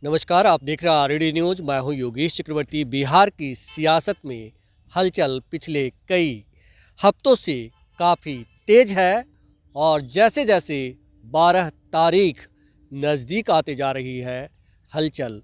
नमस्कार, आप देख रहे हैं आरडी न्यूज़। मैं हूं योगेश चक्रवर्ती। बिहार की सियासत में हलचल पिछले कई हफ्तों से काफ़ी तेज है और जैसे जैसे 12 तारीख नज़दीक आते जा रही है, हलचल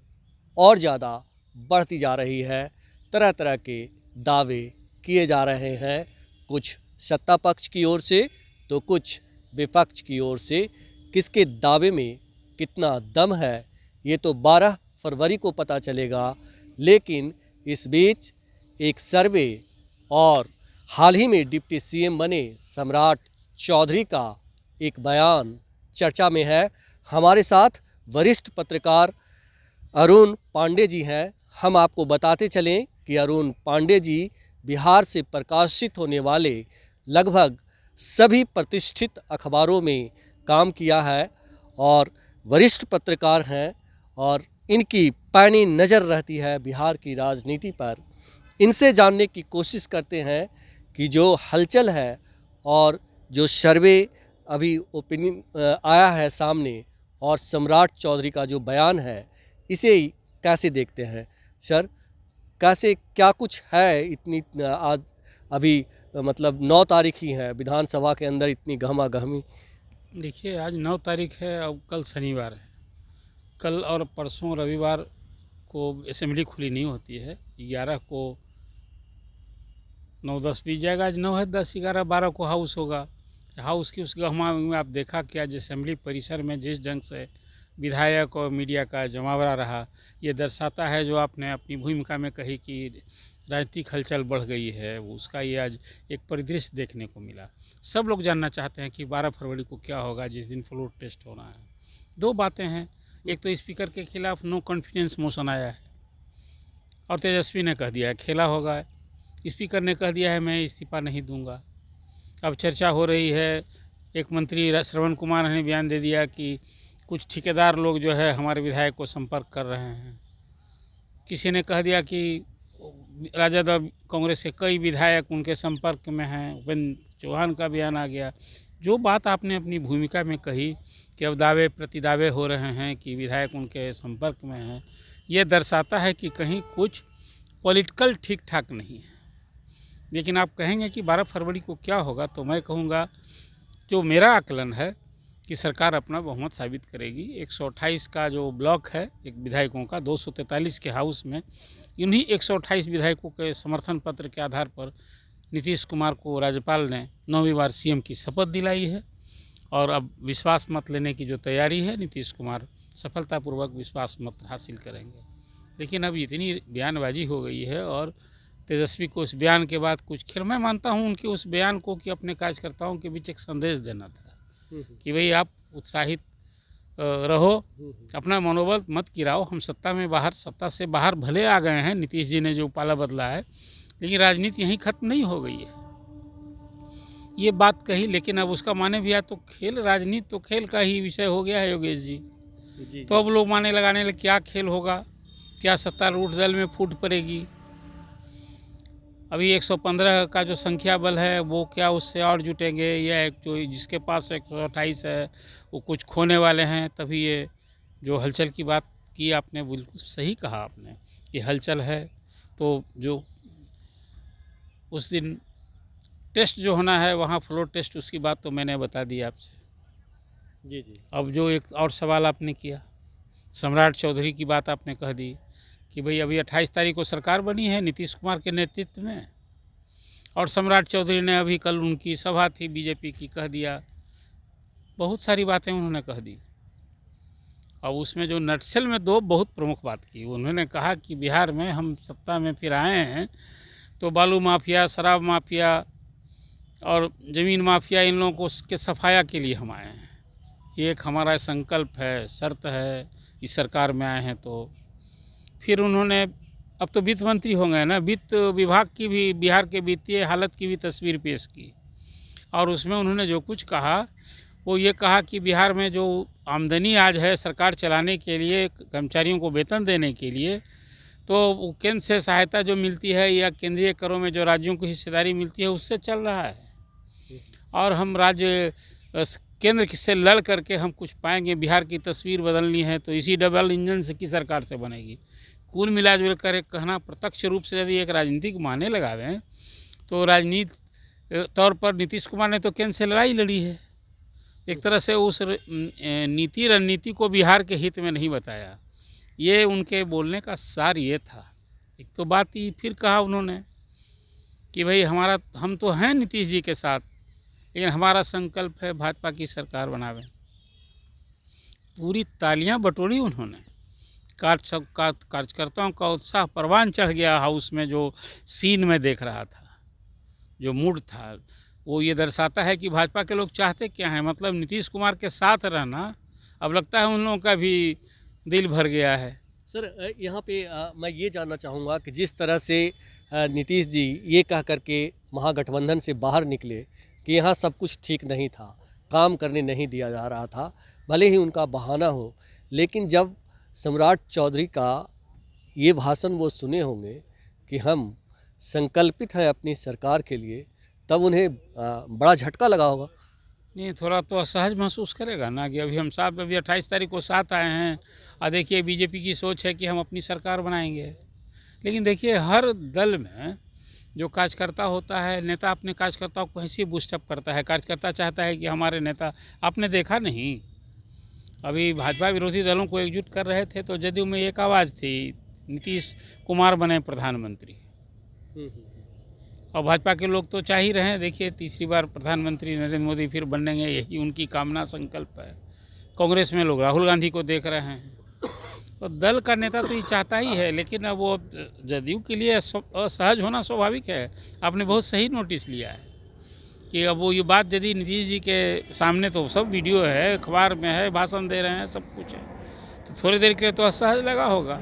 और ज़्यादा बढ़ती जा रही है। तरह तरह के दावे किए जा रहे हैं, कुछ सत्ता पक्ष की ओर से तो कुछ विपक्ष की ओर से। किसके दावे में कितना दम है ये तो 12 फरवरी को पता चलेगा। लेकिन इस बीच एक सर्वे और हाल ही में डिप्टी सीएम बने सम्राट चौधरी का एक बयान चर्चा में है। हमारे साथ वरिष्ठ पत्रकार अरुण पांडे जी हैं। हम आपको बताते चलें कि अरुण पांडे जी बिहार से प्रकाशित होने वाले लगभग सभी प्रतिष्ठित अखबारों में काम किया है और वरिष्ठ पत्रकार हैं और इनकी पैनी नज़र रहती है बिहार की राजनीति पर। इनसे जानने की कोशिश करते हैं कि जो हलचल है और जो सर्वे अभी ओपिनियन आया है सामने और सम्राट चौधरी का जो बयान है, इसे कैसे देखते हैं सर? कैसे क्या कुछ है इतनी आज अभी मतलब 9 तारीख ही है, विधानसभा के अंदर इतनी गहमा गहमी। देखिए, आज 9 तारीख है और कल शनिवार है। कल और परसों रविवार को असेंबली खुली नहीं होती है। 11 को 9-10 बीत जाएगा। आज 9 है, 10, 11, 12 को हाउस होगा। हाउस की उस गहमा में आप देखा कि आज असेंबली परिसर में जिस ढंग से विधायक और मीडिया का जमावड़ा रहा, ये दर्शाता है जो आपने अपनी भूमिका में कही कि राजनीतिक हलचल बढ़ गई है, उसका ये आज एक परिदृश्य देखने को मिला। सब लोग जानना चाहते हैं कि 12 फरवरी को क्या होगा जिस दिन फ्लोर टेस्ट होना है। दो बातें हैं, एक तो स्पीकर के खिलाफ नो कॉन्फिडेंस मोशन आया है और तेजस्वी ने कह दिया है खेला होगा। स्पीकर ने कह दिया है मैं इस्तीफा नहीं दूंगा। अब चर्चा हो रही है, एक मंत्री श्रवण कुमार ने बयान दे दिया कि कुछ ठेकेदार लोग जो है हमारे विधायक को संपर्क कर रहे हैं। किसी ने कह दिया कि राजद और कांग्रेस के कई विधायक उनके संपर्क में हैं। उपेंद्र चौहान का बयान आ गया। जो बात आपने अपनी भूमिका में कही कि अब दावे प्रतिदावे हो रहे हैं कि विधायक उनके संपर्क में हैं, ये दर्शाता है कि कहीं कुछ पॉलिटिकल ठीक ठाक नहीं है। लेकिन आप कहेंगे कि 12 फरवरी को क्या होगा, तो मैं कहूँगा जो मेरा आकलन है कि सरकार अपना बहुमत साबित करेगी। 128 का जो ब्लॉक है एक विधायकों का, 243 के हाउस में, इन्हीं 128 विधायकों के समर्थन पत्र के आधार पर नीतीश कुमार को राज्यपाल ने 9वीं बार सीएम की शपथ दिलाई है और अब विश्वास मत लेने की जो तैयारी है, नीतीश कुमार सफलतापूर्वक विश्वास मत हासिल करेंगे। लेकिन अब इतनी बयानबाजी हो गई है और तेजस्वी को उस बयान के बाद कुछ खेल, मैं मानता हूँ उनके उस बयान को कि अपने कार्यकर्ताओं के बीच एक संदेश देना था कि भाई आप उत्साहित रहो, अपना मनोबल मत गिराओ। हम सत्ता से बाहर भले आ गए हैं, नीतीश जी ने जो पाला बदला है, लेकिन राजनीति यहीं खत्म नहीं हो गई है, ये बात कही। लेकिन अब उसका माने भी है तो खेल, राजनीति तो खेल का ही विषय हो गया है योगेश जी। तो अब लोग माने लगाने लगे क्या खेल होगा, क्या सत्तारूढ़ दल में फूट पड़ेगी। अभी 115 का जो संख्या बल है वो क्या उससे और जुटेंगे, या एक जो जिसके पास 128 है वो कुछ खोने वाले हैं। तभी ये जो हलचल की बात की आपने, बिल्कुल सही कहा आपने कि हलचल है। तो जो उस दिन टेस्ट जो होना है वहाँ फ्लोर टेस्ट, उसकी बात तो मैंने बता दी आपसे। जी। अब जो एक और सवाल आपने किया, सम्राट चौधरी की बात आपने कह दी कि भाई अभी 28 तारीख को सरकार बनी है नीतीश कुमार के नेतृत्व में, और सम्राट चौधरी ने अभी कल उनकी सभा थी बीजेपी की, कह दिया, बहुत सारी बातें उन्होंने कह दी। और उसमें जो नटसेल में दो बहुत प्रमुख बात की, उन्होंने कहा कि बिहार में हम सत्ता में फिर आए हैं तो बालू माफिया, शराब माफिया और ज़मीन माफिया, इन लोगों को के सफाया के लिए हम आए हैं। ये एक हमारा संकल्प है, शर्त है इस सरकार में आए हैं। तो फिर उन्होंने, अब तो वित्त मंत्री हो गए ना, वित्त विभाग की भी, बिहार के वित्तीय हालत की भी तस्वीर पेश की और उसमें उन्होंने जो कुछ कहा वो ये कहा कि बिहार में जो आमदनी आज है सरकार चलाने के लिए, कर्मचारियों को वेतन देने के लिए, तो केंद्र से सहायता जो मिलती है या केंद्रीय करों में जो राज्यों को हिस्सेदारी मिलती है उससे चल रहा है। और हम राज्य केंद्र से लड़ करके हम कुछ पाएंगे, बिहार की तस्वीर बदलनी है तो इसी डबल इंजन से की सरकार से बनेगी। कुल मिलाजुल कर एक कहना प्रत्यक्ष रूप से यदि एक राजनीतिक माने लगावें तो राजनीति तौर पर नीतीश कुमार ने तो केंद्र से लड़ाई लड़ी है। एक तरह से उस नीति रणनीति को बिहार के हित में नहीं बताया। ये उनके बोलने का सार ये था। एक तो बात ही फिर कहा उन्होंने कि भाई हम तो हैं नीतीश जी के साथ, लेकिन हमारा संकल्प है भाजपा की सरकार बनावें। पूरी तालियां बटोरी उन्होंने। कार्यकर्ताओं का उत्साह परवान चढ़ गया हाउस में। जो सीन में देख रहा था, जो मूड था, वो ये दर्शाता है कि भाजपा के लोग चाहते क्या हैं। मतलब नीतीश कुमार के साथ रहना अब लगता है उन लोगों का भी दिल भर गया है। सर यहाँ पे मैं ये जानना चाहूँगा कि जिस तरह से नीतीश जी ये कह करके महागठबंधन से बाहर निकले कि यहाँ सब कुछ ठीक नहीं था, काम करने नहीं दिया जा रहा था, भले ही उनका बहाना हो, लेकिन जब सम्राट चौधरी का ये भाषण वो सुने होंगे कि हम संकल्पित हैं अपनी सरकार के लिए, तब उन्हें बड़ा झटका लगा होगा। नहीं, थोड़ा तो असहज महसूस करेगा ना कि अभी हम साथ अभी 28 तारीख को साथ आए हैं और देखिए बीजेपी की सोच है कि हम अपनी सरकार बनाएंगे। लेकिन देखिए हर दल में जो कार्यकर्ता होता है, नेता अपने कार्यकर्ताओं को ऐसे बूस्टअप करता है। कार्यकर्ता चाहता है कि हमारे नेता, आपने देखा नहीं अभी भाजपा विरोधी दलों को एकजुट कर रहे थे तो जदयू में एक आवाज़ थी, नीतीश कुमार बने प्रधानमंत्री। और भाजपा के लोग तो चाह ही रहे हैं, देखिए तीसरी बार प्रधानमंत्री नरेंद्र मोदी फिर बनेंगे, यही उनकी कामना संकल्प है। कांग्रेस में लोग राहुल गांधी को देख रहे हैं। तो दल का नेता तो ये चाहता ही है, लेकिन अब वो जदयू के लिए असहज होना स्वाभाविक है। आपने बहुत सही नोटिस लिया है कि अब वो ये बात यदि नीतीश जी के सामने तो सब वीडियो है, अखबार में है, भाषण दे रहे हैं, सब कुछ है, तो थोड़ी देर के लिए तो असहज लगा होगा।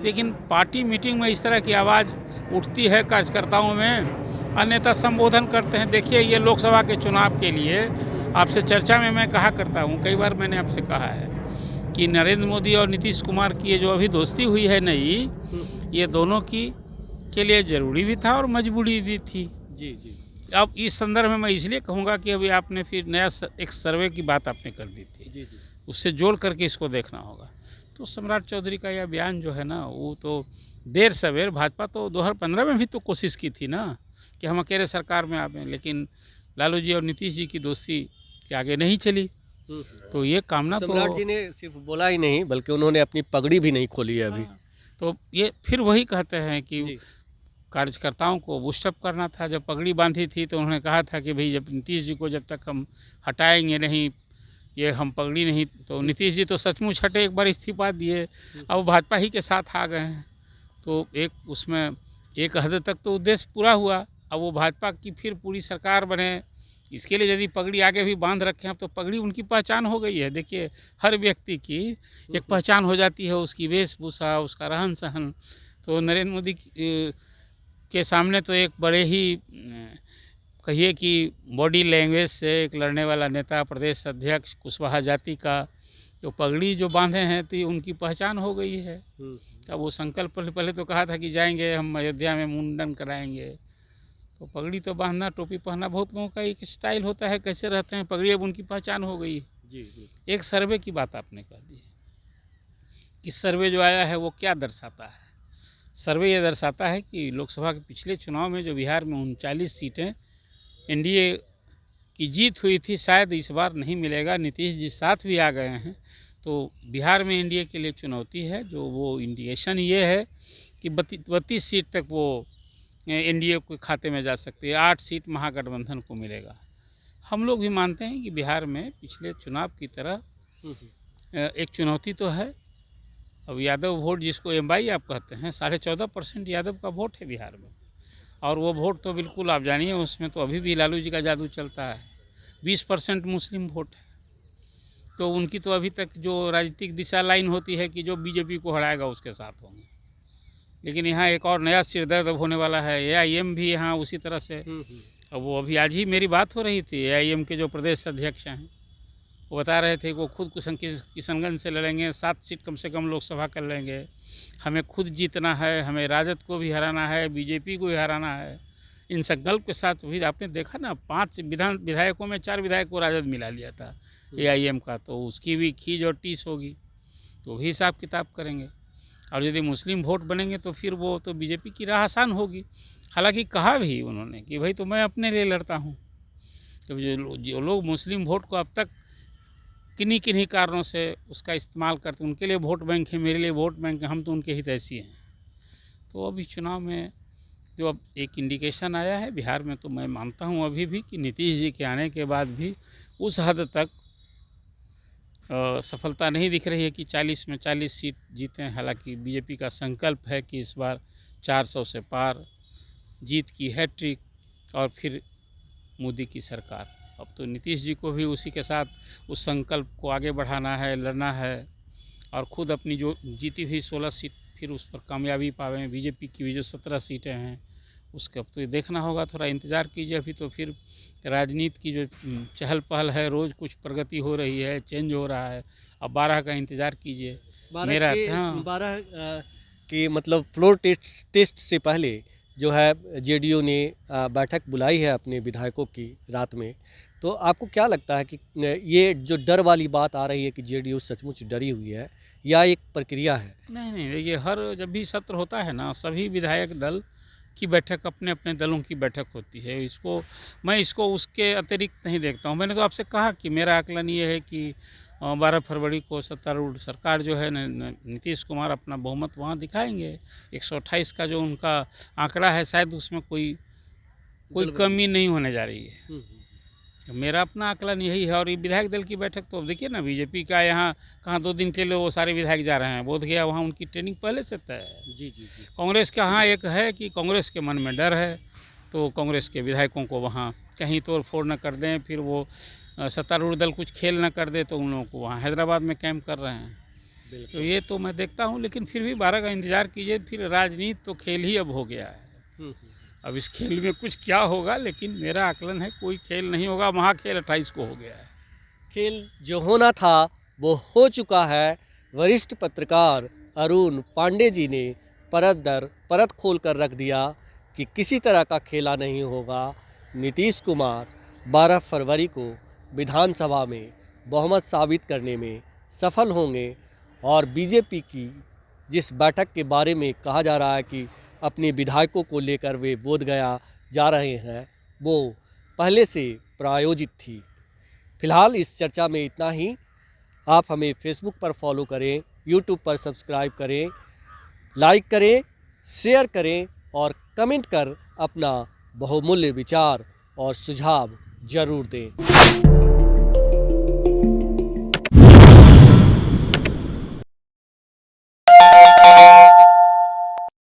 लेकिन पार्टी मीटिंग में इस तरह की आवाज़ उठती है कार्यकर्ताओं में, अन्यथा संबोधन करते हैं। देखिए ये लोकसभा के चुनाव के लिए आपसे चर्चा में मैं कहा करता हूँ, कई बार मैंने आपसे कहा है कि नरेंद्र मोदी और नीतीश कुमार की ये जो अभी दोस्ती हुई है नई, ये दोनों की के लिए ज़रूरी भी था और मजबूरी भी थी। जी जी। अब इस संदर्भ में मैं इसलिए कहूँगा कि अभी आपने फिर नया एक सर्वे की बात आपने कर दी थी, जी जी। उससे जोड़ करके इसको देखना होगा। तो सम्राट चौधरी का यह बयान जो है ना, वो तो देर सवेर, भाजपा तो 2015 में भी तो कोशिश की थी ना कि हम अकेले सरकार में आवें, लेकिन लालू जी और नीतीश जी की दोस्ती के आगे नहीं चली। तो ये कामना तो सम्राट जी ने सिर्फ बोला ही नहीं, बल्कि उन्होंने अपनी पगड़ी भी नहीं खोली है अभी। तो ये फिर वही कहते हैं कि जी। कार्यकर्ताओं को बूस्टअप करना था। जब पगड़ी बांधी थी तो उन्होंने कहा था कि भाई जब नीतीश जी को जब तक हम हटाएंगे नहीं, ये हम पगड़ी नहीं, तो नीतीश जी तो सचमुच हटे, एक बार इस्तीफा दिए, अब भाजपा ही के साथ आ गए हैं। तो एक उसमें एक हद तक तो उद्देश्य पूरा हुआ। अब वो भाजपा की फिर पूरी सरकार बने, इसके लिए यदि पगड़ी आगे भी बांध रखे हैं, अब तो पगड़ी उनकी पहचान हो गई है। देखिए हर व्यक्ति की एक पहचान हो जाती है, उसकी वेशभूषा, उसका रहन सहन। तो नरेंद्र मोदी के सामने तो एक बड़े ही कहिए कि बॉडी लैंग्वेज से एक लड़ने वाला नेता, प्रदेश अध्यक्ष कुशवाहा जाति का, जो पगड़ी जो बांधे हैं तो उनकी पहचान हो गई है। तब वो संकल्प पहले तो कहा था कि जाएंगे हम अयोध्या में मुंडन कराएंगे, तो पगड़ी तो बांधना, टोपी पहनना बहुत लोगों का एक स्टाइल होता है, कैसे रहते हैं पगड़ी, अब उनकी पहचान हो गई। जी जी। एक सर्वे की बात आपने कह दी है। इस सर्वे जो आया है वो क्या दर्शाता है? सर्वे ये दर्शाता है कि लोकसभा के पिछले चुनाव में जो बिहार में 39 सीटें एनडीए की जीत हुई थी, शायद इस बार नहीं मिलेगा। नीतीश जी साथ भी आ गए हैं, तो बिहार में एनडीए के लिए चुनौती है। जो वो इंडिकेशन ये है कि 32 सीट तक वो एनडीए के खाते में जा सकती है, 8 सीट महागठबंधन को मिलेगा। हम लोग भी मानते हैं कि बिहार में पिछले चुनाव की तरह एक चुनौती तो है। अब यादव वोट जिसको एमवाई आप कहते हैं, 14.5% यादव का वोट है बिहार में, और वो वोट तो बिल्कुल आप जानिए उसमें तो अभी भी लालू जी का जादू चलता है। 20% मुस्लिम वोट है, तो उनकी तो अभी तक जो राजनीतिक दिशा लाइन होती है कि जो बीजेपी को हराएगा उसके साथ होंगे। लेकिन यहाँ एक और नया सिरदर्द होने वाला है, एआईएम भी यहाँ उसी तरह से। अब वो अभी आज ही मेरी बात हो रही थी, एआईएम के जो प्रदेश अध्यक्ष हैं वो बता रहे थे कि वो खुद किशनगंज से लड़ेंगे, 7 सीट कम से कम लोकसभा कर लेंगे, हमें खुद जीतना है, हमें राजद को भी हराना है, बीजेपी को भी हराना है। इन संकल्प के साथ भी आपने देखा ना 5 विधायकों में 4 विधायक को राजद मिला लिया था AIM का, तो उसकी भी खींच और टीस होगी, तो भी हिसाब किताब करेंगे। और यदि मुस्लिम वोट बनेंगे तो फिर वो तो बीजेपी की राह आसान होगी। हालांकि कहा भी उन्होंने कि भाई तो मैं अपने लिए लड़ता हूँ, तो जो लोग मुस्लिम वोट को अब तक किन्हीं किन्हीं कारणों से उसका इस्तेमाल करते, उनके लिए वोट बैंक है, मेरे लिए वोट बैंक है, हम तो उनके हितैषी हैं। तो अभी चुनाव में जो अब एक इंडिकेशन आया है बिहार में, तो मैं मानता हूँ अभी भी कि नीतीश जी के आने के बाद भी उस हद तक सफलता नहीं दिख रही है कि 40 में 40 सीट जीतें। हालांकि बीजेपी का संकल्प है कि इस बार 400 से पार जीत की हैट्रिक और फिर मोदी की सरकार। अब तो नीतीश जी को भी उसी के साथ उस संकल्प को आगे बढ़ाना है, लड़ना है और ख़ुद अपनी जो जीती हुई 16 सीट फिर उस पर कामयाबी पावें। बीजेपी की भी जो 17 सीटें हैं उसका अब तो ये देखना होगा, थोड़ा इंतज़ार कीजिए। अभी तो फिर राजनीति की जो चहल पहल है, रोज़ कुछ प्रगति हो रही है, चेंज हो रहा है। अब 12 का इंतज़ार कीजिए। 12 के मतलब फ्लोर टेस्ट से पहले जो है जेडीयू ने बैठक बुलाई है अपने विधायकों की रात में, तो आपको क्या लगता है कि ये जो डर वाली बात आ रही है कि जेडीयू सचमुच डरी हुई है या एक प्रक्रिया है? नहीं, देखिए हर जब भी सत्र होता है ना, सभी विधायक दल की बैठक अपने अपने दलों की बैठक होती है। मैं इसको उसके अतिरिक्त नहीं देखता हूँ। मैंने तो आपसे कहा कि मेरा आकलन ये है कि 12 फरवरी को सत्तारूढ़ सरकार जो है नीतीश कुमार अपना बहुमत वहाँ दिखाएंगे। 128 का जो उनका आंकड़ा है शायद उसमें कोई कमी नहीं होने जा रही है। मेरा अपना आकलन यही है। और ये विधायक दल की बैठक तो अब देखिए ना, बीजेपी का यहाँ कहाँ 2 दिन के लिए वो सारे विधायक जा रहे हैं, बोध गया वहाँ उनकी ट्रेनिंग पहले से तय है। जी। कांग्रेस का यहाँ एक है कि कांग्रेस के मन में डर है, तो कांग्रेस के विधायकों को वहाँ कहीं तोड़ फोड़ न कर दें, फिर वो सत्तारूढ़ दल कुछ खेल न कर दे, तो उन लोगों को वहाँ हैदराबाद में कैंप कर रहे हैं। तो ये तो मैं देखता हूँ, लेकिन फिर भी 12 का इंतज़ार कीजिए। फिर राजनीति तो खेल ही अब हो गया है। अब इस खेल में कुछ क्या होगा, लेकिन मेरा आकलन है कोई खेल नहीं होगा। महाखेल 28 को हो गया है। खेल जो होना था वो हो चुका है। वरिष्ठ पत्रकार अरुण पांडे जी ने परत दर परत खोल कर रख दिया कि किसी तरह का खेला नहीं होगा। नीतीश कुमार 12 फरवरी को विधानसभा में बहुमत साबित करने में सफल होंगे और बीजेपी की जिस बैठक के बारे में कहा जा रहा है कि अपने विधायकों को लेकर वे बोध गया जा रहे हैं, वो पहले से प्रायोजित थी। फिलहाल इस चर्चा में इतना ही। आप हमें फेसबुक पर फॉलो करें, यूट्यूब पर सब्सक्राइब करें, लाइक करें, शेयर करें और कमेंट कर अपना बहुमूल्य विचार और सुझाव ज़रूर दें।